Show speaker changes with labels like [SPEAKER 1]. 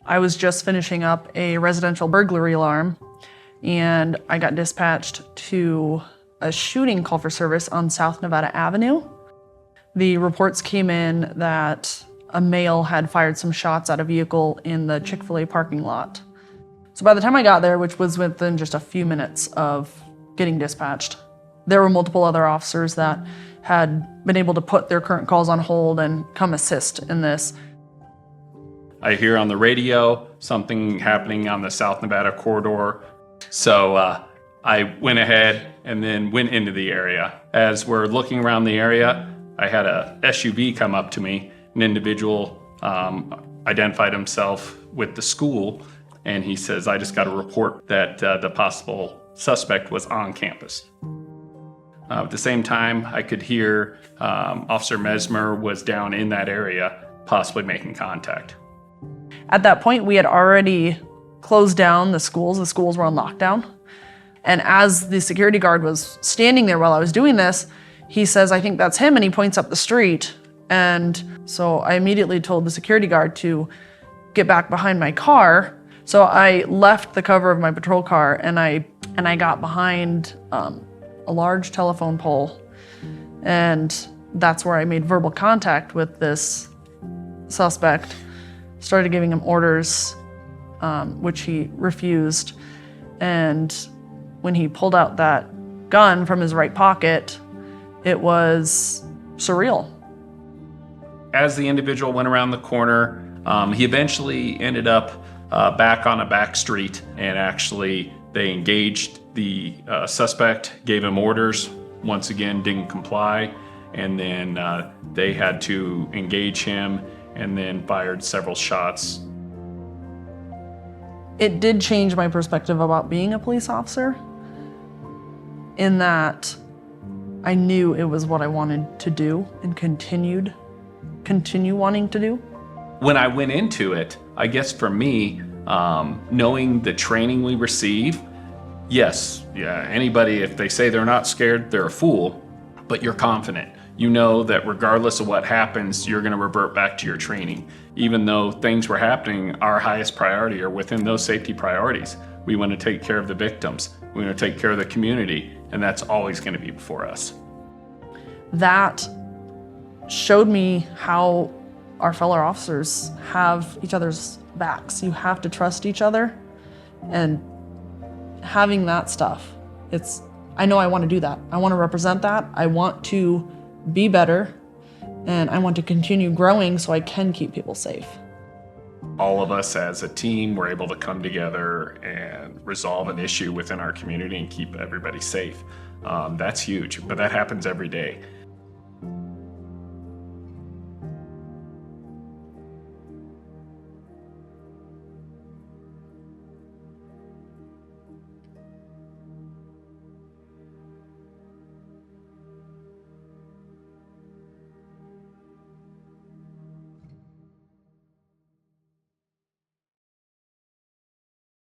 [SPEAKER 1] I was just finishing up a residential burglary alarm, and I got dispatched to a shooting call for service on South Nevada Avenue. The reports came in that a male had fired some shots at a vehicle in the Chick-Fil-A parking lot. So by the time I got there, which was within just a few minutes of getting dispatched, there were multiple other officers that had been able to put their current calls on hold and come assist in this.
[SPEAKER 2] I hear on the radio something happening on the South Nevada corridor. So I went ahead and then went into the area. As we're looking around the area, I had a SUV come up to me. An individual identified himself with the school, and he says, "I just got a report that the possible suspect was on campus." At the same time, I could hear Officer Mesmer was down in that area, possibly making contact.
[SPEAKER 1] At that point, we had already closed down the schools. The schools were on lockdown. And as the security guard was standing there while I was doing this, he says, "I think that's him," and he points up the street. And so I immediately told the security guard to get back behind my car. So I left the cover of my patrol car and I got behind a large telephone pole. And that's where I made verbal contact with this suspect, started giving him orders, which he refused. And when he pulled out that gun from his right pocket, it was surreal.
[SPEAKER 2] As the individual went around the corner, he eventually ended up back on a back street, and actually they engaged the suspect, gave him orders, once again didn't comply, and then they had to engage him and then fired several shots.
[SPEAKER 1] It did change my perspective about being a police officer, in that I knew it was what I wanted to do and continue wanting to do.
[SPEAKER 2] When I went into it, I guess for me, knowing the training we receive, yes, anybody, if they say they're not scared, they're a fool, but you're confident. You know that regardless of what happens, you're gonna revert back to your training. Even though things were happening, our highest priority are within those safety priorities. We wanna take care of the victims. We wanna take care of the community, and that's always gonna be before us.
[SPEAKER 1] That showed me how our fellow officers have each other's backs. You have to trust each other, and having that stuff, I know I want to do that. I want to represent that. I want to be better, and I want to continue growing so I can keep people safe.
[SPEAKER 2] All of us as a team were able to come together and resolve an issue within our community and keep everybody safe. That's huge, but that happens every day.